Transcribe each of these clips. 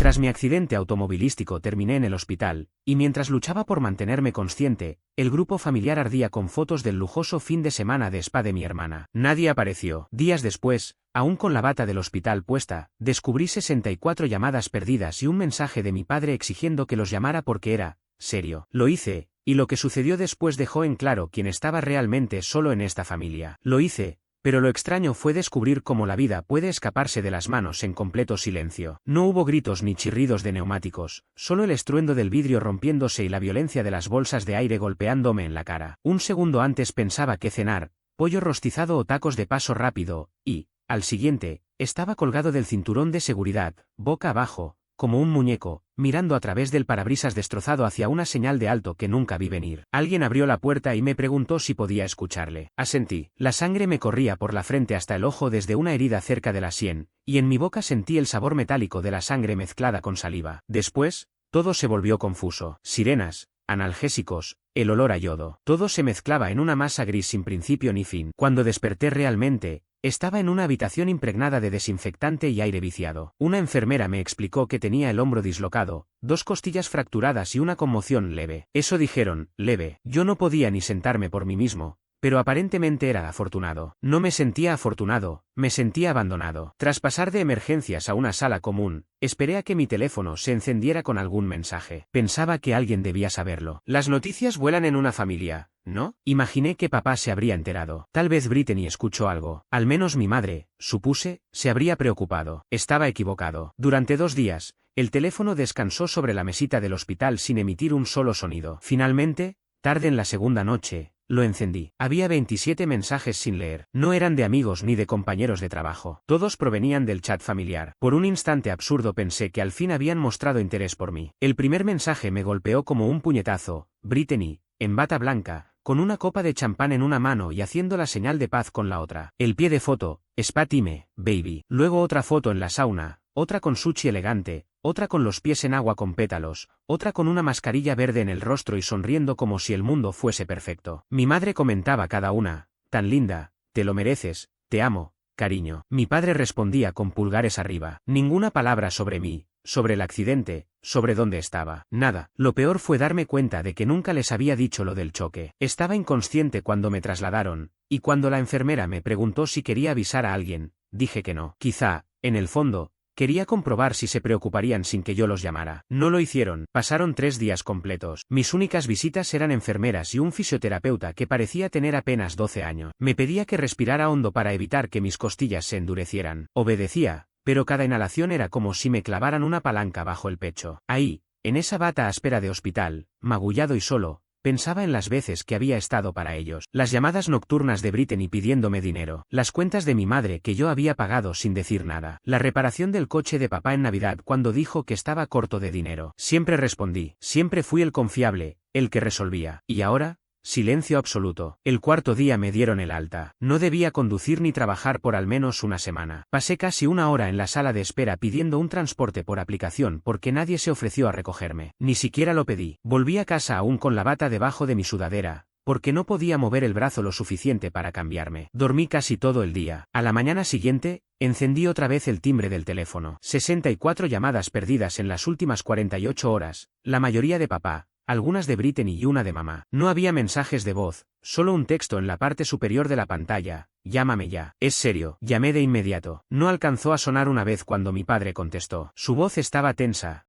Tras mi accidente automovilístico terminé en el hospital, y mientras luchaba por mantenerme consciente, el grupo familiar ardía con fotos del lujoso fin de semana de spa de mi hermana. Nadie apareció. Días después, aún con la bata del hospital puesta, descubrí 64 llamadas perdidas y un mensaje de mi padre exigiendo que los llamara porque era serio. Lo hice, y lo que sucedió después dejó en claro quién estaba realmente solo en esta familia. Lo hice, pero lo extraño fue descubrir cómo la vida puede escaparse de las manos en completo silencio. No hubo gritos ni chirridos de neumáticos, solo el estruendo del vidrio rompiéndose y la violencia de las bolsas de aire golpeándome en la cara. Un segundo antes pensaba que cenar, pollo rostizado o tacos de paso rápido, y, al siguiente, estaba colgado del cinturón de seguridad, boca abajo, como un muñeco, mirando a través del parabrisas destrozado hacia una señal de alto que nunca vi venir. Alguien abrió la puerta y me preguntó si podía escucharle. Asentí. La sangre me corría por la frente hasta el ojo desde una herida cerca de la sien, y en mi boca sentí el sabor metálico de la sangre mezclada con saliva. Después, todo se volvió confuso. Sirenas, analgésicos, el olor a yodo. Todo se mezclaba en una masa gris sin principio ni fin. Cuando desperté realmente, estaba en una habitación impregnada de desinfectante y aire viciado. Una enfermera me explicó que tenía el hombro dislocado, 2 costillas fracturadas y una conmoción leve. Eso dijeron, leve. Yo no podía ni sentarme por mí mismo, pero aparentemente era afortunado. No me sentía afortunado, me sentía abandonado. Tras pasar de emergencias a una sala común, esperé a que mi teléfono se encendiera con algún mensaje. Pensaba que alguien debía saberlo. Las noticias vuelan en una familia, ¿no? Imaginé que papá se habría enterado. Tal vez Brittany escuchó algo. Al menos mi madre, supuse, se habría preocupado. Estaba equivocado. Durante 2 días, el teléfono descansó sobre la mesita del hospital sin emitir un solo sonido. Finalmente, tarde en la segunda noche, lo encendí. Había 27 mensajes sin leer. No eran de amigos ni de compañeros de trabajo. Todos provenían del chat familiar. Por un instante absurdo pensé que al fin habían mostrado interés por mí. El primer mensaje me golpeó como un puñetazo. Brittany, en bata blanca, con una copa de champán en una mano y haciendo la señal de paz con la otra. El pie de foto, spa time, baby. Luego otra foto en la sauna, otra con sushi elegante, otra con los pies en agua con pétalos, otra con una mascarilla verde en el rostro y sonriendo como si el mundo fuese perfecto. Mi madre comentaba cada una, tan linda, te lo mereces, te amo, cariño. Mi padre respondía con pulgares arriba. Ninguna palabra sobre mí, sobre el accidente, sobre dónde estaba. Nada. Lo peor fue darme cuenta de que nunca les había dicho lo del choque. Estaba inconsciente cuando me trasladaron, y cuando la enfermera me preguntó si quería avisar a alguien, dije que no. Quizá, en el fondo, quería comprobar si se preocuparían sin que yo los llamara. No lo hicieron. Pasaron 3 días completos. Mis únicas visitas eran enfermeras y un fisioterapeuta que parecía tener apenas 12 años. Me pedía que respirara hondo para evitar que mis costillas se endurecieran. Obedecía, pero cada inhalación era como si me clavaran una palanca bajo el pecho. Ahí, en esa bata áspera de hospital, magullado y solo, pensaba en las veces que había estado para ellos. Las llamadas nocturnas de Brittany pidiéndome dinero. Las cuentas de mi madre que yo había pagado sin decir nada. La reparación del coche de papá en Navidad cuando dijo que estaba corto de dinero. Siempre respondí. Siempre fui el confiable, el que resolvía. Y ahora, silencio absoluto. El 4.º día me dieron el alta. No debía conducir ni trabajar por al menos una semana. Pasé casi 1 hora en la sala de espera pidiendo un transporte por aplicación porque nadie se ofreció a recogerme. Ni siquiera lo pedí. Volví a casa aún con la bata debajo de mi sudadera, porque no podía mover el brazo lo suficiente para cambiarme. Dormí casi todo el día. A la mañana siguiente, encendí otra vez el timbre del teléfono. 64 llamadas perdidas en las últimas 48 horas, la mayoría de papá, algunas de Brittany y una de mamá. No había mensajes de voz, solo un texto en la parte superior de la pantalla. Llámame ya. Es serio. Llamé de inmediato. No alcanzó a sonar una vez cuando mi padre contestó. Su voz estaba tensa,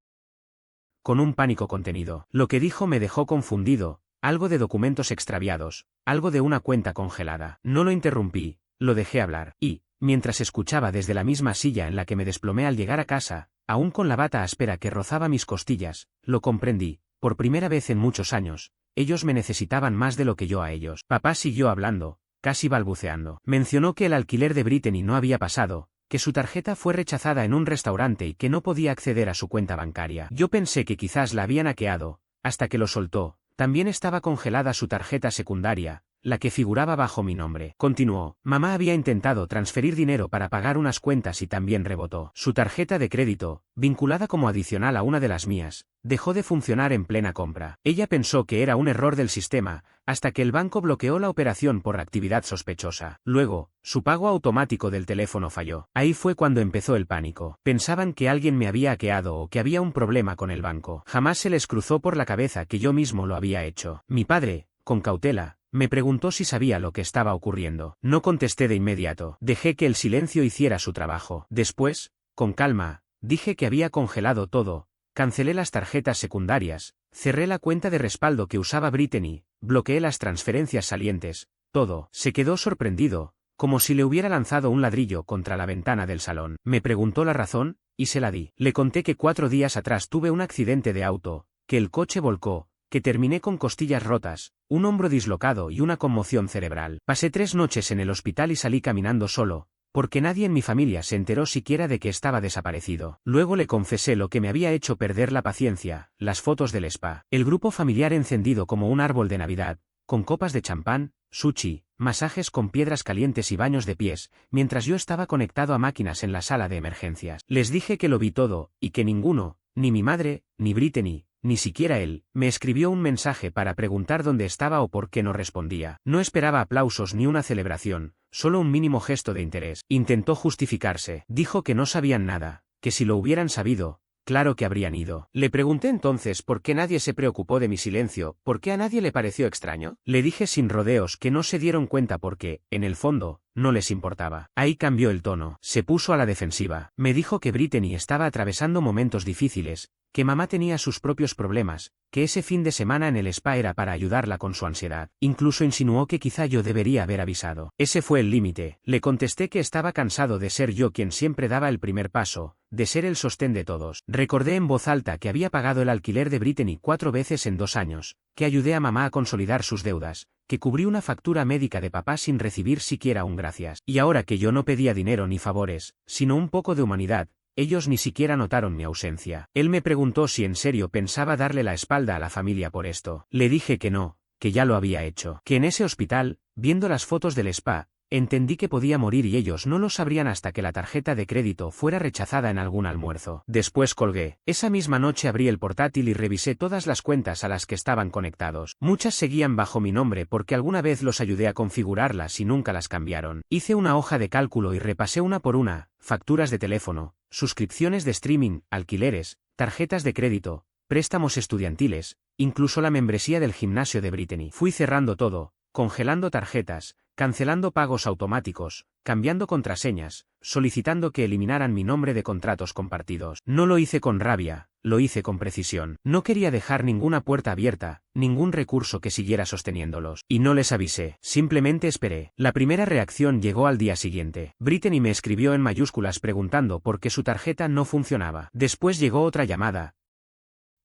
con un pánico contenido. Lo que dijo me dejó confundido, algo de documentos extraviados, algo de una cuenta congelada. No lo interrumpí, lo dejé hablar. Y, mientras escuchaba desde la misma silla en la que me desplomé al llegar a casa, aún con la bata áspera que rozaba mis costillas, lo comprendí. Por primera vez en muchos años, ellos me necesitaban más de lo que yo a ellos. Papá siguió hablando, casi balbuceando. Mencionó que el alquiler de Brittany no había pasado, que su tarjeta fue rechazada en un restaurante y que no podía acceder a su cuenta bancaria. Yo pensé que quizás la habían hackeado, hasta que lo soltó. También estaba congelada su tarjeta secundaria, la que figuraba bajo mi nombre. Continuó. Mamá había intentado transferir dinero para pagar unas cuentas y también rebotó. Su tarjeta de crédito, vinculada como adicional a una de las mías, dejó de funcionar en plena compra. Ella pensó que era un error del sistema, hasta que el banco bloqueó la operación por actividad sospechosa. Luego, su pago automático del teléfono falló. Ahí fue cuando empezó el pánico. Pensaban que alguien me había hackeado o que había un problema con el banco. Jamás se les cruzó por la cabeza que yo mismo lo había hecho. Mi padre, con cautela, me preguntó si sabía lo que estaba ocurriendo. No contesté de inmediato. Dejé que el silencio hiciera su trabajo. Después, con calma, dije que había congelado todo. Cancelé las tarjetas secundarias, cerré la cuenta de respaldo que usaba Brittany, bloqueé las transferencias salientes, todo. Se quedó sorprendido, como si le hubiera lanzado un ladrillo contra la ventana del salón. Me preguntó la razón, y se la di. Le conté que 4 días atrás tuve un accidente de auto, que el coche volcó, que terminé con costillas rotas, un hombro dislocado y una conmoción cerebral. Pasé 3 noches en el hospital y salí caminando solo, porque nadie en mi familia se enteró siquiera de que estaba desaparecido. Luego le confesé lo que me había hecho perder la paciencia, las fotos del spa, el grupo familiar encendido como un árbol de Navidad, con copas de champán, sushi, masajes con piedras calientes y baños de pies, mientras yo estaba conectado a máquinas en la sala de emergencias. Les dije que lo vi todo, y que ninguno, ni mi madre, ni Brittany, ni siquiera él, me escribió un mensaje para preguntar dónde estaba o por qué no respondía. No esperaba aplausos ni una celebración, solo un mínimo gesto de interés. Intentó justificarse. Dijo que no sabían nada, que si lo hubieran sabido, claro que habrían ido. Le pregunté entonces por qué nadie se preocupó de mi silencio, por qué a nadie le pareció extraño. Le dije sin rodeos que no se dieron cuenta porque, en el fondo, no les importaba. Ahí cambió el tono. Se puso a la defensiva. Me dijo que Brittany estaba atravesando momentos difíciles, que mamá tenía sus propios problemas, que ese fin de semana en el spa era para ayudarla con su ansiedad. Incluso insinuó que quizá yo debería haber avisado. Ese fue el límite. Le contesté que estaba cansado de ser yo quien siempre daba el primer paso, de ser el sostén de todos. Recordé en voz alta que había pagado el alquiler de Brittany 4 veces en 2 años, que ayudé a mamá a consolidar sus deudas, que cubrí una factura médica de papá sin recibir siquiera un gracias. Y ahora que yo no pedía dinero ni favores, sino un poco de humanidad, ellos ni siquiera notaron mi ausencia. Él me preguntó si en serio pensaba darle la espalda a la familia por esto. Le dije que no, que ya lo había hecho. Que en ese hospital, viendo las fotos del spa, entendí que podía morir y ellos no lo sabrían hasta que la tarjeta de crédito fuera rechazada en algún almuerzo. Después colgué. Esa misma noche abrí el portátil y revisé todas las cuentas a las que estaban conectados. Muchas seguían bajo mi nombre porque alguna vez los ayudé a configurarlas y nunca las cambiaron. Hice una hoja de cálculo y repasé una por una: facturas de teléfono, suscripciones de streaming, alquileres, tarjetas de crédito, préstamos estudiantiles, incluso la membresía del gimnasio de Brittany. Fui cerrando todo, congelando tarjetas, cancelando pagos automáticos, cambiando contraseñas, solicitando que eliminaran mi nombre de contratos compartidos. No lo hice con rabia, lo hice con precisión. No quería dejar ninguna puerta abierta, ningún recurso que siguiera sosteniéndolos. Y no les avisé, simplemente esperé. La primera reacción llegó al día siguiente. Brittany me escribió en mayúsculas preguntando por qué su tarjeta no funcionaba. Después llegó otra llamada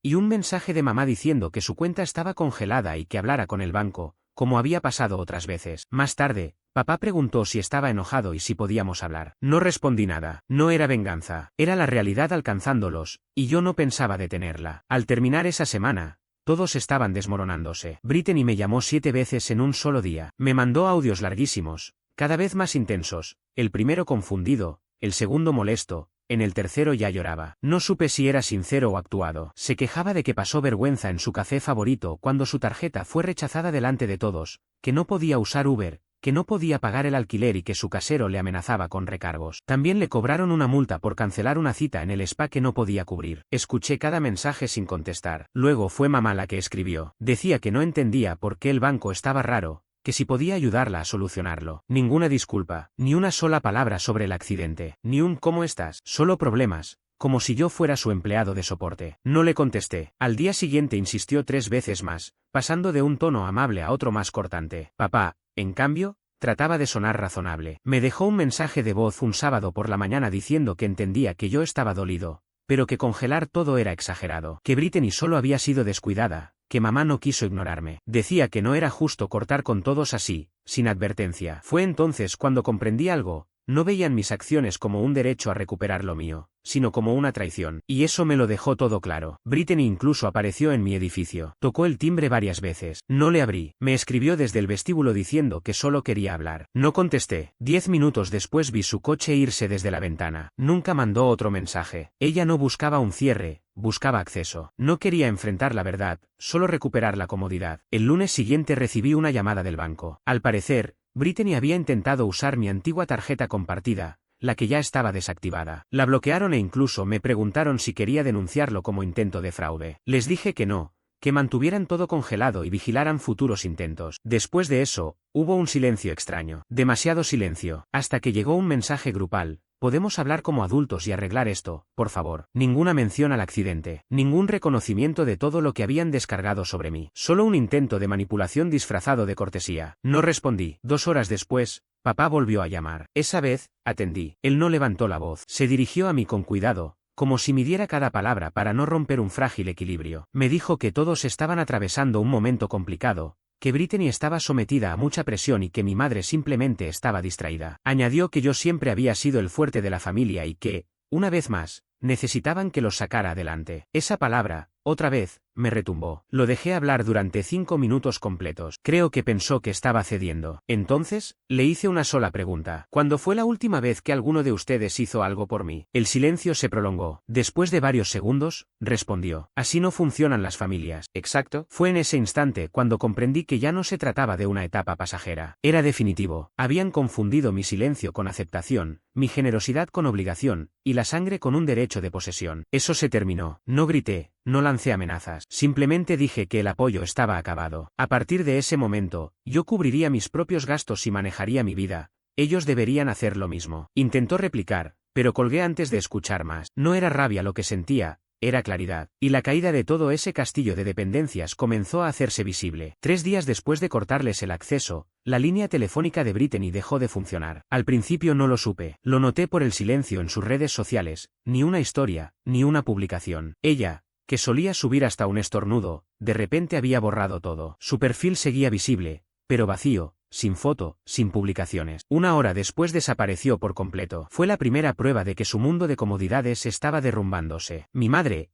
y un mensaje de mamá diciendo que su cuenta estaba congelada y que hablara con el banco, como había pasado otras veces. Más tarde, papá preguntó si estaba enojado y si podíamos hablar. No respondí nada. No era venganza, era la realidad alcanzándolos, y yo no pensaba detenerla. Al terminar esa semana, todos estaban desmoronándose. Brittany me llamó 7 veces en un solo día. Me mandó audios larguísimos, cada vez más intensos, el primero confundido, el segundo molesto, en el tercero ya lloraba. No supe si era sincero o actuado. Se quejaba de que pasó vergüenza en su café favorito cuando su tarjeta fue rechazada delante de todos, que no podía usar Uber, que no podía pagar el alquiler y que su casero le amenazaba con recargos. También le cobraron una multa por cancelar una cita en el spa que no podía cubrir. Escuché cada mensaje sin contestar. Luego fue mamá la que escribió. Decía que no entendía por qué el banco estaba raro, que si podía ayudarla a solucionarlo. Ninguna disculpa, ni una sola palabra sobre el accidente, ni un ¿cómo estás? Solo problemas, como si yo fuera su empleado de soporte. No le contesté. Al día siguiente insistió 3 veces más, pasando de un tono amable a otro más cortante. Papá, en cambio, trataba de sonar razonable. Me dejó un mensaje de voz un sábado por la mañana diciendo que entendía que yo estaba dolido, pero que congelar todo era exagerado, que Brittany solo había sido descuidada, que mamá no quiso ignorarme. Decía que no era justo cortar con todos así, sin advertencia. Fue entonces cuando comprendí algo: No veían mis acciones como un derecho a recuperar lo mío, sino como una traición. Y eso me lo dejó todo claro. Brittany incluso apareció en mi edificio. Tocó el timbre varias veces. No le abrí. Me escribió desde el vestíbulo diciendo que solo quería hablar. No contesté. 10 minutos después vi su coche irse desde la ventana. Nunca mandó otro mensaje. Ella no buscaba un cierre, buscaba acceso. No quería enfrentar la verdad, solo recuperar la comodidad. El lunes siguiente recibí una llamada del banco. Al parecer, Brittany había intentado usar mi antigua tarjeta compartida, la que ya estaba desactivada. La bloquearon e incluso me preguntaron si quería denunciarlo como intento de fraude. Les dije que no, que mantuvieran todo congelado y vigilaran futuros intentos. Después de eso, hubo un silencio extraño. Demasiado silencio, hasta que llegó un mensaje grupal. Podemos hablar como adultos y arreglar esto, por favor. Ninguna mención al accidente, ningún reconocimiento de todo lo que habían descargado sobre mí. Solo un intento de manipulación disfrazado de cortesía. No respondí. 2 horas después, papá volvió a llamar. Esa vez, atendí. Él no levantó la voz. Se dirigió a mí con cuidado, como si midiera cada palabra para no romper un frágil equilibrio. Me dijo que todos estaban atravesando un momento complicado, que Brittany estaba sometida a mucha presión y que mi madre simplemente estaba distraída. Añadió que yo siempre había sido el fuerte de la familia y que, una vez más, necesitaban que los sacara adelante. Esa palabra, otra vez, me retumbó. Lo dejé hablar durante 5 minutos completos. Creo que pensó que estaba cediendo. Entonces, le hice una sola pregunta. ¿Cuándo fue la última vez que alguno de ustedes hizo algo por mí? El silencio se prolongó. Después de varios segundos, respondió. Así no funcionan las familias. Exacto. Fue en ese instante cuando comprendí que ya no se trataba de una etapa pasajera. Era definitivo. Habían confundido mi silencio con aceptación, mi generosidad con obligación, y la sangre con un derecho de posesión. Eso se terminó. No grité. No lancé amenazas, simplemente dije que el apoyo estaba acabado. A partir de ese momento, yo cubriría mis propios gastos y manejaría mi vida. Ellos deberían hacer lo mismo. Intentó replicar, pero colgué antes de escuchar más. No era rabia lo que sentía, era claridad. Y la caída de todo ese castillo de dependencias comenzó a hacerse visible. 3 días después de cortarles el acceso, la línea telefónica de Brittany dejó de funcionar. Al principio no lo supe. Lo noté por el silencio en sus redes sociales, ni una historia, ni una publicación. Ella, que solía subir hasta un estornudo, de repente había borrado todo. Su perfil seguía visible, pero vacío, sin foto, sin publicaciones. 1 hora después desapareció por completo. Fue la primera prueba de que su mundo de comodidades estaba derrumbándose. Mi madre,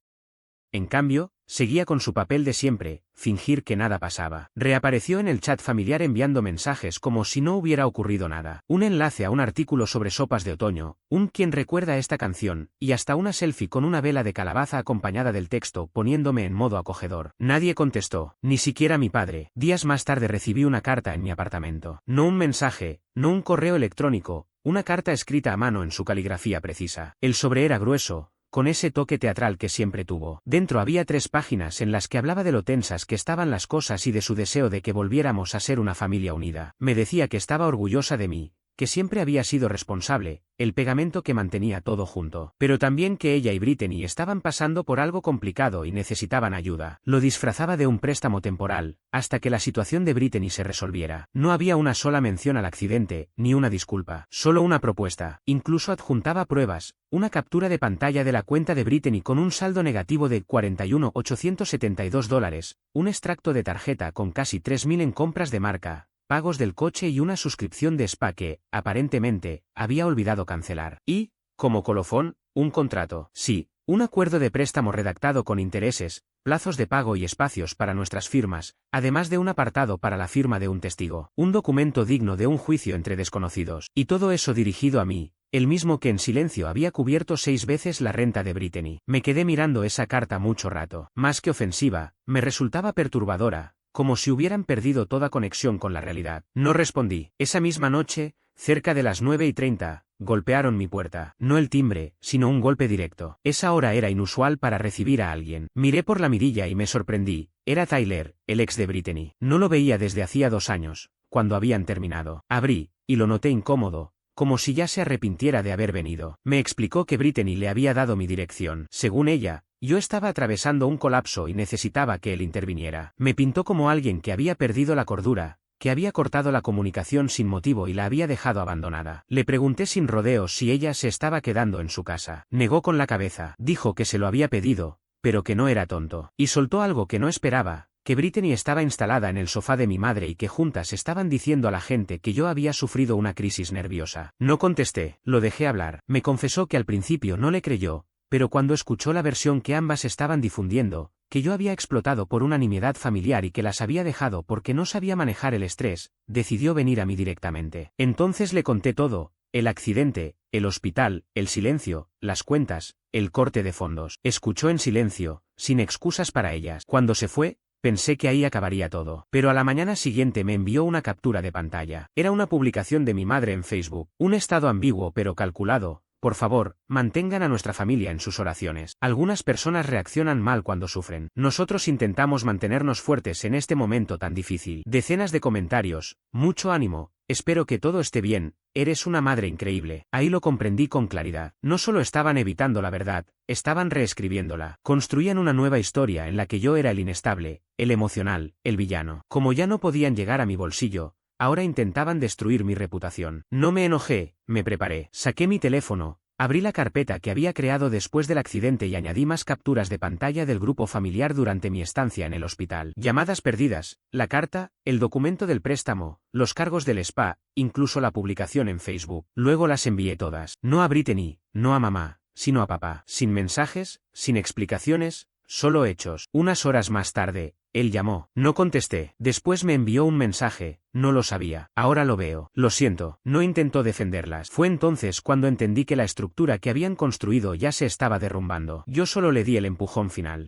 en cambio, seguía con su papel de siempre, fingir que nada pasaba. Reapareció en el chat familiar enviando mensajes como si no hubiera ocurrido nada. Un enlace a un artículo sobre sopas de otoño, un "¿Quién recuerda esta canción?" y hasta una selfie con una vela de calabaza acompañada del texto poniéndome en modo acogedor. Nadie contestó, ni siquiera mi padre. Días más tarde recibí una carta en mi apartamento. No un mensaje, no un correo electrónico, una carta escrita a mano en su caligrafía precisa. El sobre era grueso, con ese toque teatral que siempre tuvo. Dentro había 3 páginas en las que hablaba de lo tensas que estaban las cosas y de su deseo de que volviéramos a ser una familia unida. Me decía que estaba orgullosa de mí, que siempre había sido responsable, el pegamento que mantenía todo junto. Pero también que ella y Brittany estaban pasando por algo complicado y necesitaban ayuda. Lo disfrazaba de un préstamo temporal, hasta que la situación de Brittany se resolviera. No había una sola mención al accidente, ni una disculpa. Solo una propuesta. Incluso adjuntaba pruebas, una captura de pantalla de la cuenta de Brittany con un saldo negativo de $41,872, un extracto de tarjeta con casi 3.000 en compras de marca, pagos del coche y una suscripción de spa que, aparentemente, había olvidado cancelar. Y, como colofón, un contrato. Sí, un acuerdo de préstamo redactado con intereses, plazos de pago y espacios para nuestras firmas, además de un apartado para la firma de un testigo. Un documento digno de un juicio entre desconocidos. Y todo eso dirigido a mí, el mismo que en silencio había cubierto 6 veces la renta de Brittany. Me quedé mirando esa carta mucho rato. Más que ofensiva, me resultaba perturbadora, como si hubieran perdido toda conexión con la realidad. No respondí. Esa misma noche, cerca de las 9:30, golpearon mi puerta. No el timbre, sino un golpe directo. Esa hora era inusual para recibir a alguien. Miré por la mirilla y me sorprendí. Era Tyler, el ex de Brittany. No lo veía desde hacía 2 años, cuando habían terminado. Abrí, y lo noté incómodo, como si ya se arrepintiera de haber venido. Me explicó que Brittany le había dado mi dirección. Según ella, yo estaba atravesando un colapso y necesitaba que él interviniera. Me pintó como alguien que había perdido la cordura, que había cortado la comunicación sin motivo y la había dejado abandonada. Le pregunté sin rodeos si ella se estaba quedando en su casa. Negó con la cabeza. Dijo que se lo había pedido, pero que no era tonto. Y soltó algo que no esperaba, que Brittany estaba instalada en el sofá de mi madre y que juntas estaban diciendo a la gente que yo había sufrido una crisis nerviosa. No contesté, lo dejé hablar. Me confesó que al principio no le creyó, pero cuando escuchó la versión que ambas estaban difundiendo, que yo había explotado por una nimiedad familiar y que las había dejado porque no sabía manejar el estrés, decidió venir a mí directamente. Entonces le conté todo, el accidente, el hospital, el silencio, las cuentas, el corte de fondos. Escuchó en silencio, sin excusas para ellas. Cuando se fue, pensé que ahí acabaría todo. Pero a la mañana siguiente me envió una captura de pantalla. Era una publicación de mi madre en Facebook. Un estado ambiguo pero calculado. Por favor, mantengan a nuestra familia en sus oraciones. Algunas personas reaccionan mal cuando sufren. Nosotros intentamos mantenernos fuertes en este momento tan difícil. Decenas de comentarios. Mucho ánimo. Espero que todo esté bien. Eres una madre increíble. Ahí lo comprendí con claridad. No solo estaban evitando la verdad, estaban reescribiéndola. Construían una nueva historia en la que yo era el inestable, el emocional, el villano. Como ya no podían llegar a mi bolsillo, ahora intentaban destruir mi reputación. No me enojé, me preparé. Saqué mi teléfono, abrí la carpeta que había creado después del accidente y añadí más capturas de pantalla del grupo familiar durante mi estancia en el hospital. Llamadas perdidas, la carta, el documento del préstamo, los cargos del spa, incluso la publicación en Facebook. Luego las envié todas. No a Brittany, no a mamá, sino a papá. Sin mensajes, sin explicaciones, solo hechos. Unas horas más tarde, él llamó. No contesté. Después me envió un mensaje. No lo sabía. Ahora lo veo. Lo siento. No intentó defenderlas. Fue entonces cuando entendí que la estructura que habían construido ya se estaba derrumbando. Yo solo le di el empujón final.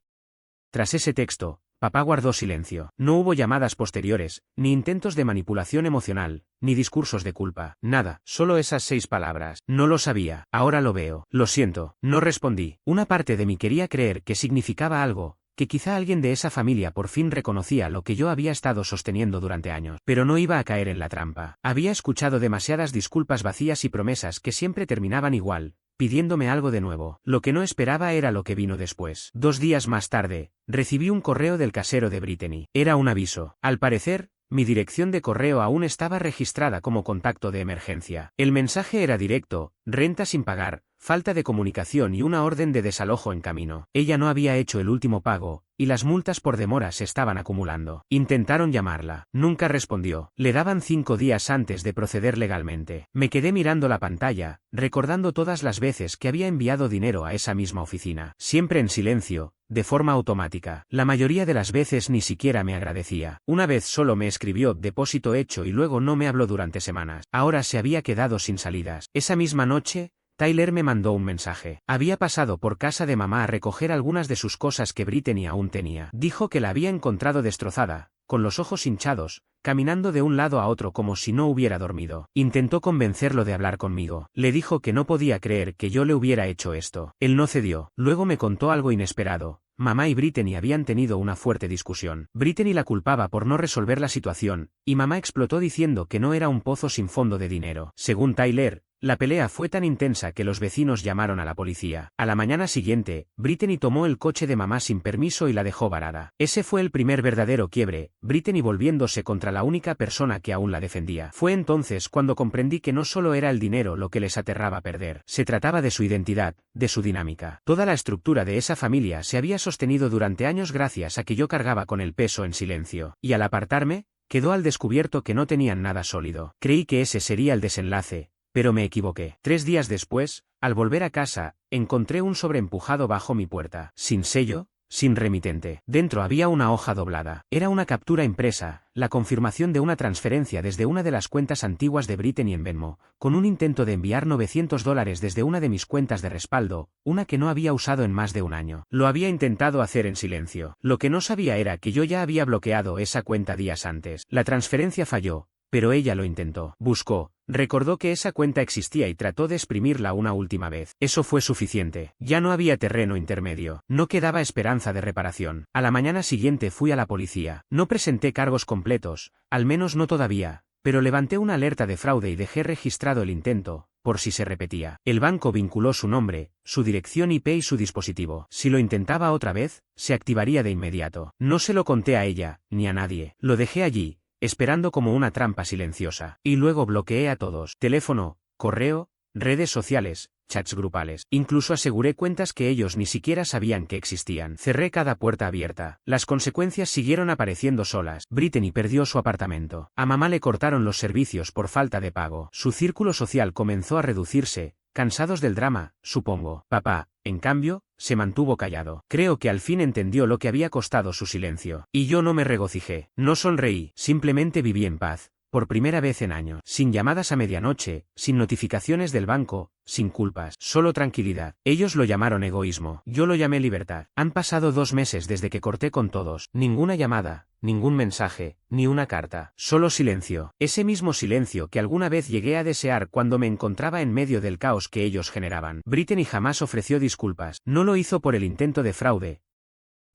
Tras ese texto, papá guardó silencio. No hubo llamadas posteriores, ni intentos de manipulación emocional, ni discursos de culpa. Nada. Solo esas 6 palabras. No lo sabía. Ahora lo veo. Lo siento. No respondí. Una parte de mí quería creer que significaba algo, que quizá alguien de esa familia por fin reconocía lo que yo había estado sosteniendo durante años. Pero no iba a caer en la trampa. Había escuchado demasiadas disculpas vacías y promesas que siempre terminaban igual, pidiéndome algo de nuevo. Lo que no esperaba era lo que vino después. 2 días más tarde, recibí un correo del casero de Brittany. Era un aviso. Al parecer, mi dirección de correo aún estaba registrada como contacto de emergencia. El mensaje era directo: renta sin pagar, falta de comunicación y una orden de desalojo en camino. Ella no había hecho el último pago, y las multas por demora se estaban acumulando. Intentaron llamarla. Nunca respondió. Le daban 5 días antes de proceder legalmente. Me quedé mirando la pantalla, recordando todas las veces que había enviado dinero a esa misma oficina. Siempre en silencio, de forma automática. La mayoría de las veces ni siquiera me agradecía. Una vez solo me escribió depósito hecho y luego no me habló durante semanas. Ahora se había quedado sin salidas. Esa misma noche, Tyler me mandó un mensaje. Había pasado por casa de mamá a recoger algunas de sus cosas que Brittany aún tenía. Dijo que la había encontrado destrozada, con los ojos hinchados, caminando de un lado a otro como si no hubiera dormido. Intentó convencerlo de hablar conmigo. Le dijo que no podía creer que yo le hubiera hecho esto. Él no cedió. Luego me contó algo inesperado. Mamá y Brittany habían tenido una fuerte discusión. Brittany la culpaba por no resolver la situación, y mamá explotó diciendo que no era un pozo sin fondo de dinero. Según Tyler, la pelea fue tan intensa que los vecinos llamaron a la policía. A la mañana siguiente, Brittany tomó el coche de mamá sin permiso y la dejó varada. Ese fue el primer verdadero quiebre, Brittany volviéndose contra la única persona que aún la defendía. Fue entonces cuando comprendí que no solo era el dinero lo que les aterraba perder. Se trataba de su identidad, de su dinámica. Toda la estructura de esa familia se había sostenido durante años gracias a que yo cargaba con el peso en silencio. Y al apartarme, quedó al descubierto que no tenían nada sólido. Creí que ese sería el desenlace, pero me equivoqué. 3 días después, al volver a casa, encontré un sobre empujado bajo mi puerta. Sin sello, sin remitente. Dentro había una hoja doblada. Era una captura impresa, la confirmación de una transferencia desde una de las cuentas antiguas de Brittany en Venmo, con un intento de enviar $900 desde una de mis cuentas de respaldo, una que no había usado en más de un año. Lo había intentado hacer en silencio. Lo que no sabía era que yo ya había bloqueado esa cuenta días antes. La transferencia falló, pero ella lo intentó. Buscó, recordó que esa cuenta existía y trató de exprimirla una última vez. Eso fue suficiente. Ya no había terreno intermedio. No quedaba esperanza de reparación. A la mañana siguiente fui a la policía. No presenté cargos completos, al menos no todavía, pero levanté una alerta de fraude y dejé registrado el intento, por si se repetía. El banco vinculó su nombre, su dirección IP y su dispositivo. Si lo intentaba otra vez, se activaría de inmediato. No se lo conté a ella, ni a nadie. Lo dejé allí, esperando como una trampa silenciosa. Y luego bloqueé a todos. Teléfono, correo, redes sociales, chats grupales. Incluso aseguré cuentas que ellos ni siquiera sabían que existían. Cerré cada puerta abierta. Las consecuencias siguieron apareciendo solas. Brittany perdió su apartamento. A mamá le cortaron los servicios por falta de pago. Su círculo social comenzó a reducirse, cansados del drama, supongo. Papá, en cambio, se mantuvo callado. Creo que al fin entendió lo que había costado su silencio. Y yo no me regocijé. No sonreí, simplemente viví en paz. Por primera vez en años, sin llamadas a medianoche, sin notificaciones del banco, sin culpas, solo tranquilidad. Ellos lo llamaron egoísmo, yo lo llamé libertad. Han pasado 2 meses desde que corté con todos, ninguna llamada, ningún mensaje, ni una carta, solo silencio. Ese mismo silencio que alguna vez llegué a desear cuando me encontraba en medio del caos que ellos generaban. Brittany jamás ofreció disculpas, no lo hizo por el intento de fraude,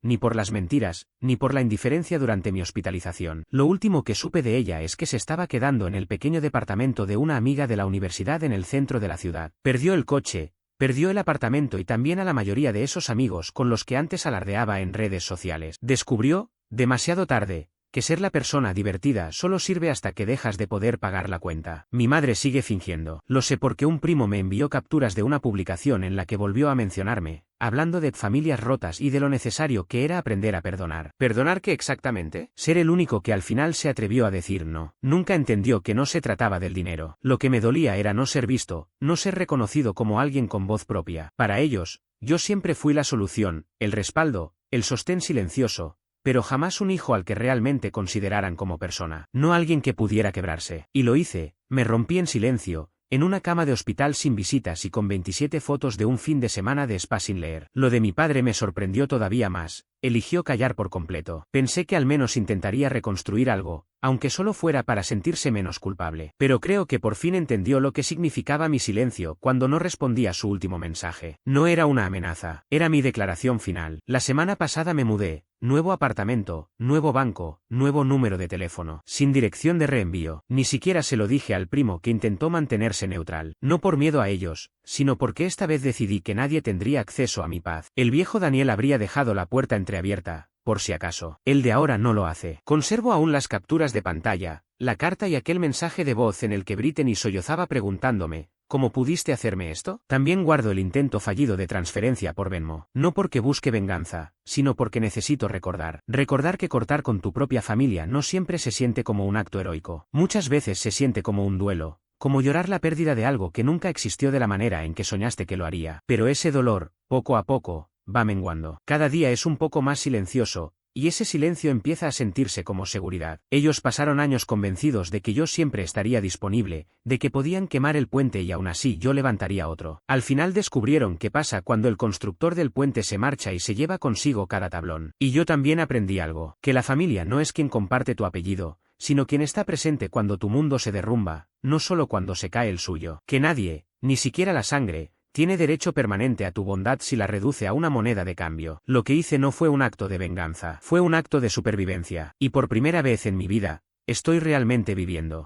ni por las mentiras, ni por la indiferencia durante mi hospitalización. Lo último que supe de ella es que se estaba quedando en el pequeño departamento de una amiga de la universidad en el centro de la ciudad. Perdió el coche, perdió el apartamento y también a la mayoría de esos amigos con los que antes alardeaba en redes sociales. Descubrió, demasiado tarde, que ser la persona divertida solo sirve hasta que dejas de poder pagar la cuenta. Mi madre sigue fingiendo. Lo sé porque un primo me envió capturas de una publicación en la que volvió a mencionarme, hablando de familias rotas y de lo necesario que era aprender a perdonar. ¿Perdonar qué exactamente? Ser el único que al final se atrevió a decir no. Nunca entendió que no se trataba del dinero. Lo que me dolía era no ser visto, no ser reconocido como alguien con voz propia. Para ellos, yo siempre fui la solución, el respaldo, el sostén silencioso, pero jamás un hijo al que realmente consideraran como persona. No alguien que pudiera quebrarse. Y lo hice, me rompí en silencio, en una cama de hospital sin visitas y con 27 fotos de un fin de semana de spa sin leer. Lo de mi padre me sorprendió todavía más. Eligió callar por completo. Pensé que al menos intentaría reconstruir algo, aunque solo fuera para sentirse menos culpable. Pero creo que por fin entendió lo que significaba mi silencio cuando no respondí a su último mensaje. No era una amenaza, era mi declaración final. La semana pasada me mudé, nuevo apartamento, nuevo banco, nuevo número de teléfono, sin dirección de reenvío. Ni siquiera se lo dije al primo que intentó mantenerse neutral. No por miedo a ellos, sino porque esta vez decidí que nadie tendría acceso a mi paz. El viejo Daniel habría dejado la puerta entreabierta, por si acaso. El de ahora no lo hace. Conservo aún las capturas de pantalla, la carta y aquel mensaje de voz en el que Brittany sollozaba preguntándome, ¿cómo pudiste hacerme esto? También guardo el intento fallido de transferencia por Venmo. No porque busque venganza, sino porque necesito recordar. Recordar que cortar con tu propia familia no siempre se siente como un acto heroico. Muchas veces se siente como un duelo, como llorar la pérdida de algo que nunca existió de la manera en que soñaste que lo haría. Pero ese dolor, poco a poco, va menguando. Cada día es un poco más silencioso, y ese silencio empieza a sentirse como seguridad. Ellos pasaron años convencidos de que yo siempre estaría disponible, de que podían quemar el puente y aún así yo levantaría otro. Al final descubrieron qué pasa cuando el constructor del puente se marcha y se lleva consigo cada tablón. Y yo también aprendí algo, que la familia no es quien comparte tu apellido, sino quien está presente cuando tu mundo se derrumba, no solo cuando se cae el suyo. Que nadie, ni siquiera la sangre, tiene derecho permanente a tu bondad si la reduce a una moneda de cambio. Lo que hice no fue un acto de venganza, fue un acto de supervivencia. Y por primera vez en mi vida, estoy realmente viviendo.